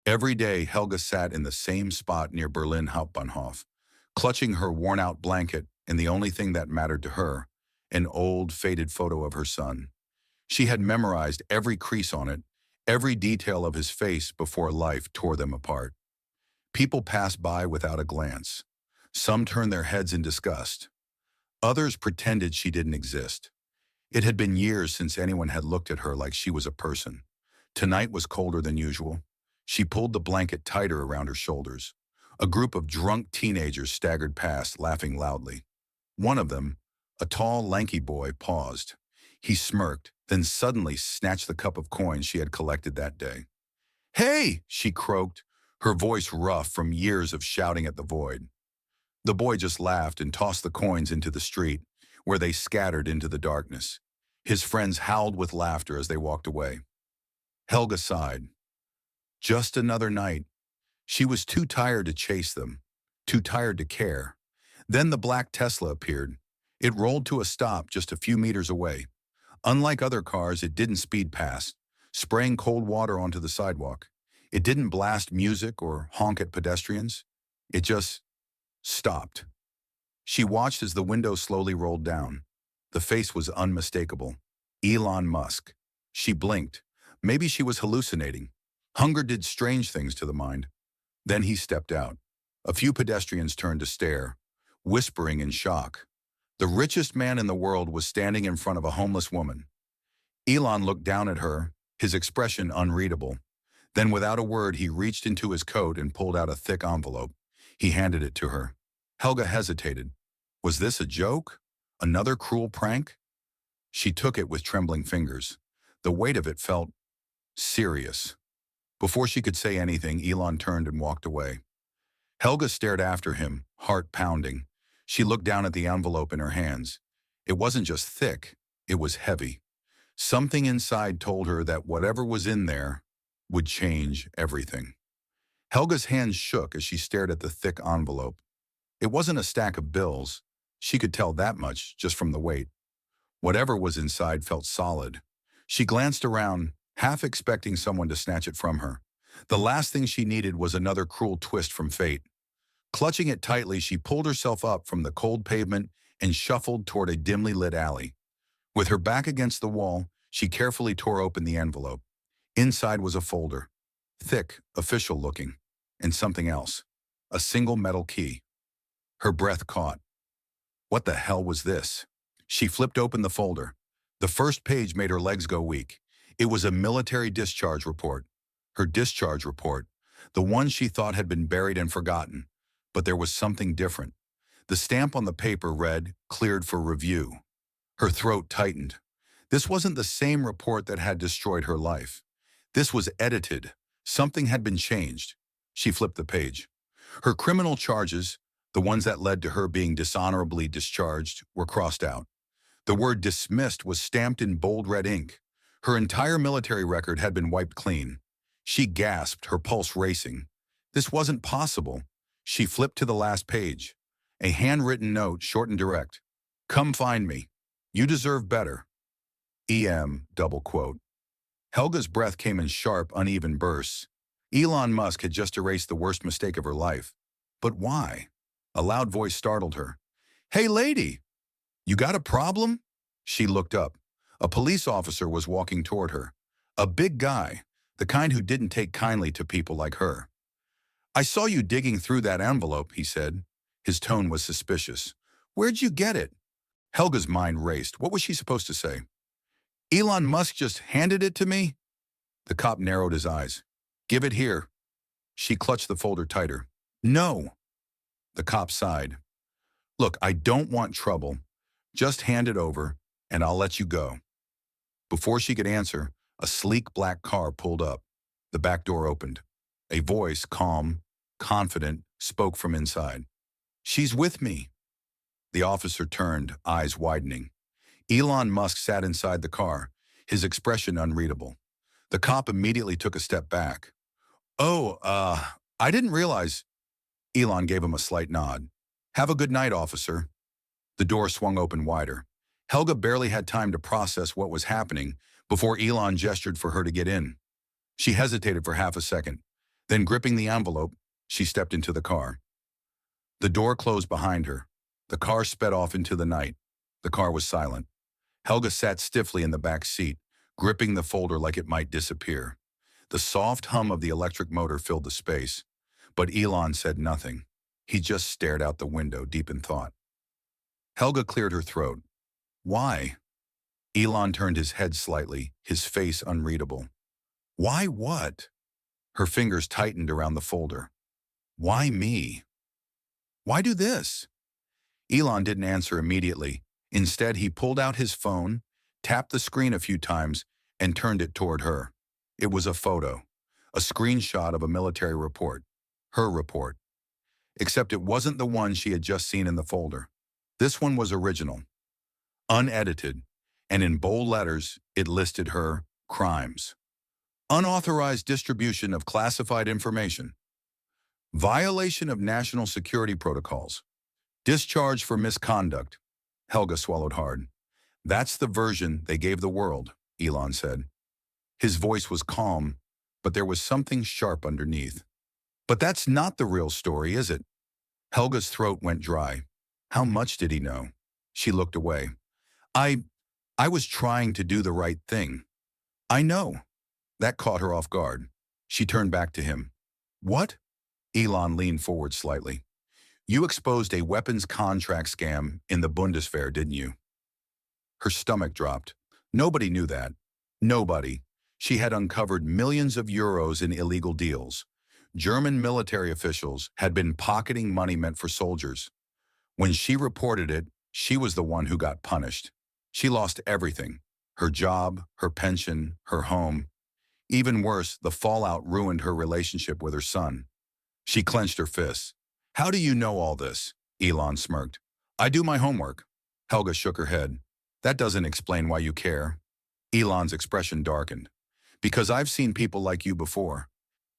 Every day, Helga sat in the same spot near Berlin Hauptbahnhof, clutching her worn-out blanket and the only thing that mattered to her, an old, faded photo of her son. She had memorized every crease on it, every detail of his face before life tore them apart. People passed by without a glance. Some turned their heads in disgust. Others pretended she didn't exist. It had been years since anyone had looked at her like she was a person. Tonight was colder than usual. She pulled the blanket tighter around her shoulders. A group of drunk teenagers staggered past, laughing loudly. One of them, a tall, lanky boy, paused. He smirked, then suddenly snatched the cup of coins she had collected that day. "Hey!" she croaked, her voice rough from years of shouting at the void. The boy just laughed and tossed the coins into the street, where they scattered into the darkness. His friends howled with laughter as they walked away. Helga sighed. Just another night. She was too tired to chase them, too tired to care. Then the black Tesla appeared. It rolled to a stop just a few meters away. Unlike other cars, it didn't speed past, spraying cold water onto the sidewalk. It didn't blast music or honk at pedestrians. It just stopped. She watched as the window slowly rolled down. The face was unmistakable. Elon Musk. She blinked. Maybe she was hallucinating. Hunger did strange things to the mind. Then he stepped out. A few pedestrians turned to stare, whispering in shock. The richest man in the world was standing in front of a homeless woman. Elon looked down at her, his expression unreadable. Then without a word, he reached into his coat and pulled out a thick envelope. He handed it to her. Helga hesitated. Was this a joke? Another cruel prank? She took it with trembling fingers. The weight of it felt serious. Before she could say anything, Elon turned and walked away. Helga stared after him, heart pounding. She looked down at the envelope in her hands. It wasn't just thick, it was heavy. Something inside told her that whatever was in there would change everything. Helga's hands shook as she stared at the thick envelope. It wasn't a stack of bills. She could tell that much just from the weight. Whatever was inside felt solid. She glanced around, half expecting someone to snatch it from her. The last thing she needed was another cruel twist from fate. Clutching it tightly, she pulled herself up from the cold pavement and shuffled toward a dimly lit alley. With her back against the wall, she carefully tore open the envelope. Inside was a folder, thick, official-looking, and something else, a single metal key. Her breath caught. What the hell was this? She flipped open the folder. The first page made her legs go weak. It was a military discharge report. Her discharge report, the one she thought had been buried and forgotten. But there was something different. The stamp on the paper read, "Cleared for review." Her throat tightened. This wasn't the same report that had destroyed her life. This was edited. Something had been changed. She flipped the page. Her criminal charges, the ones that led to her being dishonorably discharged, were crossed out. The word dismissed was stamped in bold red ink. Her entire military record had been wiped clean. She gasped, her pulse racing. This wasn't possible. She flipped to the last page. A handwritten note, short and direct. "Come find me. You deserve better. EM, double quote." Helga's breath came in sharp, uneven bursts. Elon Musk had just erased the worst mistake of her life. But why? A loud voice startled her. "Hey, lady! You got a problem?" She looked up. A police officer was walking toward her. A big guy, the kind who didn't take kindly to people like her. "I saw you digging through that envelope," he said. His tone was suspicious. "Where'd you get it?" Helga's mind raced. What was she supposed to say? "Elon Musk just handed it to me?" The cop narrowed his eyes. "Give it here." She clutched the folder tighter. "No." The cop sighed. "Look, I don't want trouble. Just hand it over, and I'll let you go." Before she could answer, a sleek black car pulled up. The back door opened. A voice, calm, confident, spoke from inside. "She's with me." The officer turned, eyes widening. Elon Musk sat inside the car, his expression unreadable. The cop immediately took a step back. "Oh, I didn't realize." Elon gave him a slight nod. "Have a good night, officer." The door swung open wider. Helga barely had time to process what was happening before Elon gestured for her to get in. She hesitated for half a second. Then, gripping the envelope, she stepped into the car. The door closed behind her. The car sped off into the night. The car was silent. Helga sat stiffly in the back seat, gripping the folder like it might disappear. The soft hum of the electric motor filled the space, but Elon said nothing. He just stared out the window, deep in thought. Helga cleared her throat. Why? Elon turned his head slightly, his face unreadable. Why what? Her fingers tightened around the folder. Why me? Why do this? Elon didn't answer immediately. Instead, he pulled out his phone, tapped the screen a few times, and turned it toward her. It was a photo, a screenshot of a military report, her report. Except it wasn't the one she had just seen in the folder. This one was original, unedited, and in bold letters, it listed her crimes. Unauthorized distribution of classified information. Violation of national security protocols. Discharge for misconduct. Helga swallowed hard. That's the version they gave the world, Elon said. His voice was calm, but there was something sharp underneath. But that's not the real story, is it? Helga's throat went dry. How much did he know? She looked away. I was trying to do the right thing. I know. That caught her off guard. She turned back to him. What? Elon leaned forward slightly. You exposed a weapons contract scam in the Bundeswehr, didn't you? Her stomach dropped. Nobody knew that. Nobody. She had uncovered millions of euros in illegal deals. German military officials had been pocketing money meant for soldiers. When she reported it, she was the one who got punished. She lost everything. Her job, her pension, her home. Even worse, the fallout ruined her relationship with her son. She clenched her fists. How do you know all this? Elon smirked. I do my homework. Helga shook her head. That doesn't explain why you care. Elon's expression darkened. Because I've seen people like you before.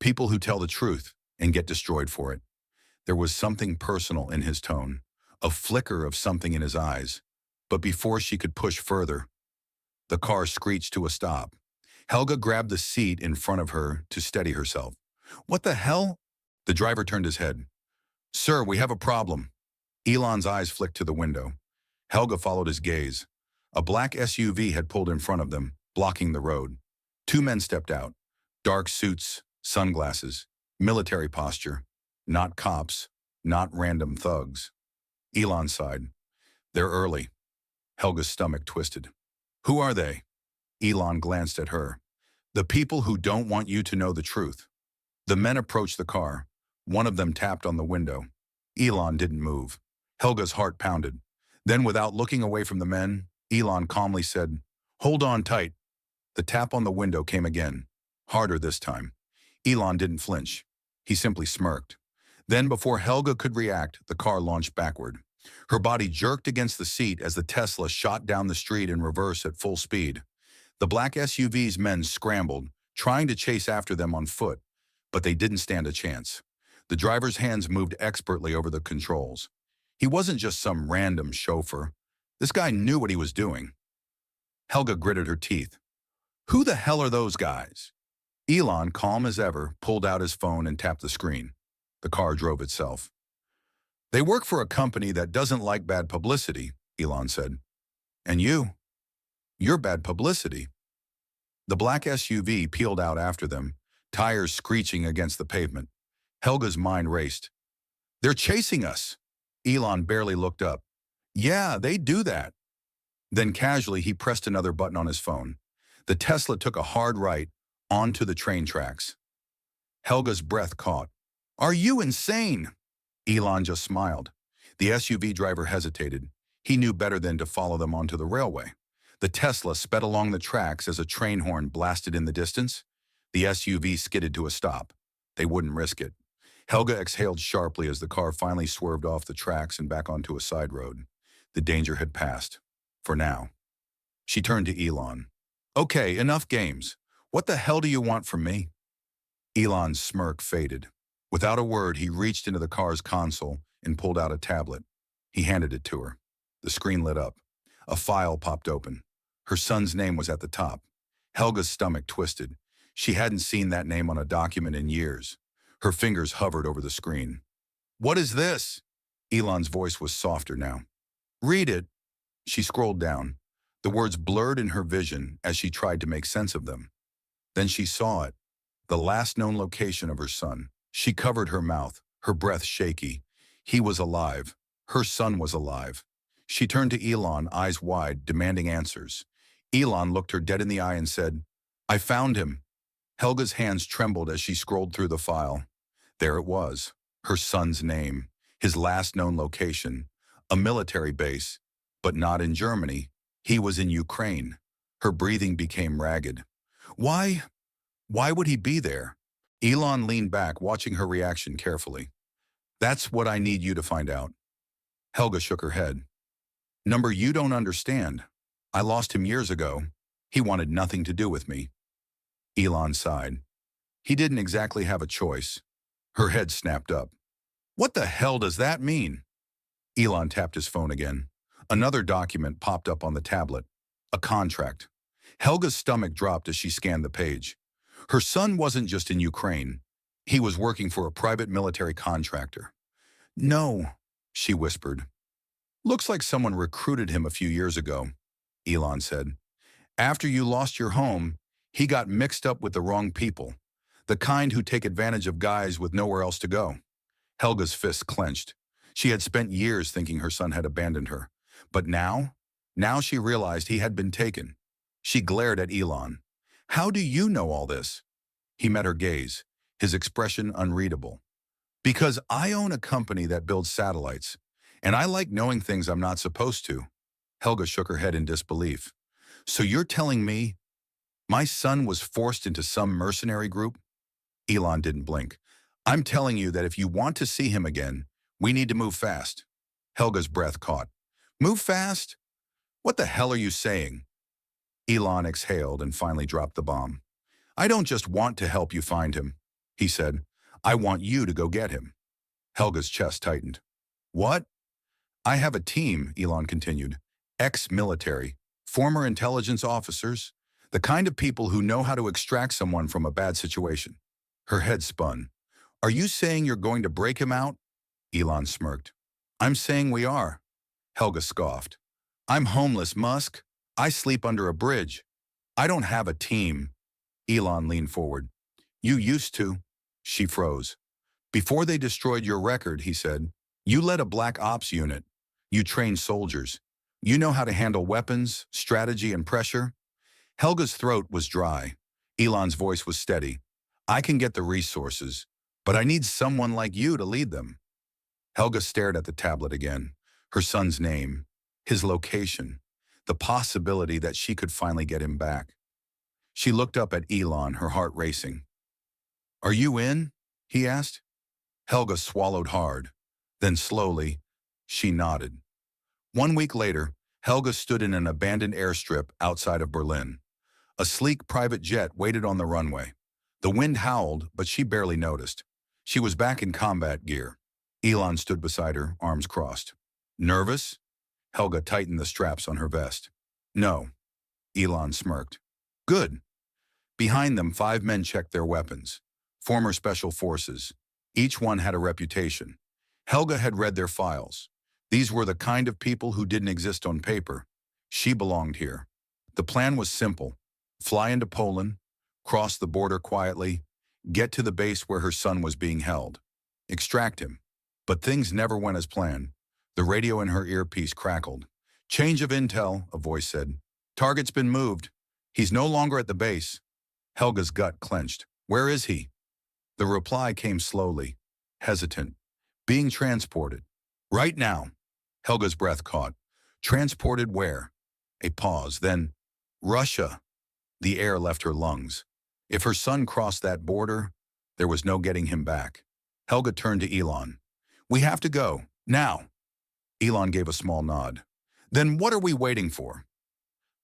People who tell the truth and get destroyed for it. There was something personal in his tone, a flicker of something in his eyes. But before she could push further, the car screeched to a stop. Helga grabbed the seat in front of her to steady herself. What the hell? The driver turned his head. Sir, we have a problem. Elon's eyes flicked to the window. Helga followed his gaze. A black SUV had pulled in front of them, blocking the road. Two men stepped out. Dark suits, sunglasses, military posture. Not cops, not random thugs. Elon sighed. They're early. Helga's stomach twisted. Who are they? Elon glanced at her. The people who don't want you to know the truth. The men approached the car. One of them tapped on the window. Elon didn't move. Helga's heart pounded. Then, without looking away from the men, Elon calmly said, Hold on tight. The tap on the window came again, harder this time. Elon didn't flinch. He simply smirked. Then, before Helga could react, the car launched backward. Her body jerked against the seat as the Tesla shot down the street in reverse at full speed. The black SUV's men scrambled, trying to chase after them on foot, but they didn't stand a chance. The driver's hands moved expertly over the controls. He wasn't just some random chauffeur. This guy knew what he was doing. Helga gritted her teeth. Who the hell are those guys? Elon, calm as ever, pulled out his phone and tapped the screen. The car drove itself. They work for a company that doesn't like bad publicity, Elon said. And you're bad publicity. The black SUV peeled out after them, tires screeching against the pavement. Helga's mind raced. They're chasing us. Elon barely looked up. Yeah, they do that. Then casually he pressed another button on his phone. The Tesla took a hard right onto the train tracks. Helga's breath caught. Are you insane? Elon just smiled. The SUV driver hesitated. He knew better than to follow them onto the railway. The Tesla sped along the tracks as a train horn blasted in the distance. The SUV skidded to a stop. They wouldn't risk it. Helga exhaled sharply as the car finally swerved off the tracks and back onto a side road. The danger had passed. For now. She turned to Elon. Okay, enough games. What the hell do you want from me? Elon's smirk faded. Without a word, he reached into the car's console and pulled out a tablet. He handed it to her. The screen lit up. A file popped open. Her son's name was at the top. Helga's stomach twisted. She hadn't seen that name on a document in years. Her fingers hovered over the screen. What is this? Elon's voice was softer now. Read it. She scrolled down. The words blurred in her vision as she tried to make sense of them. Then she saw it, the last known location of her son. She covered her mouth, her breath shaky. He was alive. Her son was alive. She turned to Elon, eyes wide, demanding answers. Elon looked her dead in the eye and said, I found him. Helga's hands trembled as she scrolled through the file. There it was, her son's name, his last known location, a military base, but not in Germany. He was in Ukraine. Her breathing became ragged. Why would he be there? Elon leaned back, watching her reaction carefully. That's what I need you to find out. Helga shook her head. Number, you don't understand. I lost him years ago. He wanted nothing to do with me. Elon sighed. He didn't exactly have a choice. Her head snapped up. What the hell does that mean? Elon tapped his phone again. Another document popped up on the tablet. A contract. Helga's stomach dropped as she scanned the page. Her son wasn't just in Ukraine. He was working for a private military contractor. No, she whispered. Looks like someone recruited him a few years ago, Elon said. After you lost your home, he got mixed up with the wrong people, the kind who take advantage of guys with nowhere else to go. Helga's fists clenched. She had spent years thinking her son had abandoned her. But now she realized he had been taken. She glared at Elon. How do you know all this? He met her gaze, his expression unreadable. Because I own a company that builds satellites, and I like knowing things I'm not supposed to. Helga shook her head in disbelief. So you're telling me my son was forced into some mercenary group? Elon didn't blink. I'm telling you that if you want to see him again, we need to move fast. Helga's breath caught. Move fast? What the hell are you saying? Elon exhaled and finally dropped the bomb. I don't just want to help you find him, he said. I want you to go get him. Helga's chest tightened. What? I have a team, Elon continued. Ex-military, former intelligence officers, the kind of people who know how to extract someone from a bad situation. Her head spun. Are you saying you're going to break him out? Elon smirked. I'm saying we are. Helga scoffed. I'm homeless, Musk. I sleep under a bridge. I don't have a team. Elon leaned forward. You used to. She froze. Before they destroyed your record, he said, you led a black ops unit. You trained soldiers. You know how to handle weapons, strategy, and pressure. Helga's throat was dry. Elon's voice was steady. I can get the resources, but I need someone like you to lead them. Helga stared at the tablet again. Her son's name, his location, the possibility that she could finally get him back. She looked up at Elon, her heart racing. Are you in? He asked. Helga swallowed hard. Then slowly, she nodded. 1 week later, Helga stood in an abandoned airstrip outside of Berlin. A sleek private jet waited on the runway. The wind howled, but she barely noticed. She was back in combat gear. Elon stood beside her, arms crossed. Nervous? Helga tightened the straps on her vest. No. Elon smirked. Good. Behind them, 5 men checked their weapons. Former special forces. Each one had a reputation. Helga had read their files. These were the kind of people who didn't exist on paper. She belonged here. The plan was simple. Fly into Poland, cross the border quietly, get to the base where her son was being held. Extract him. But things never went as planned. The radio in her earpiece crackled. Change of intel, a voice said. Target's been moved. He's no longer at the base. Helga's gut clenched. Where is he? The reply came slowly, hesitant. Being transported. Right now. Helga's breath caught. Transported where? A pause, then, Russia. The air left her lungs. If her son crossed that border, there was no getting him back. Helga turned to Elon. We have to go, now. Elon gave a small nod. Then what are we waiting for?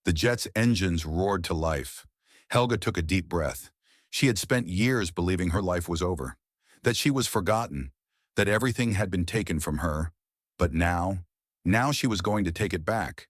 The jet's engines roared to life. Helga took a deep breath. She had spent years believing her life was over, that she was forgotten, that everything had been taken from her. But now she was going to take it back.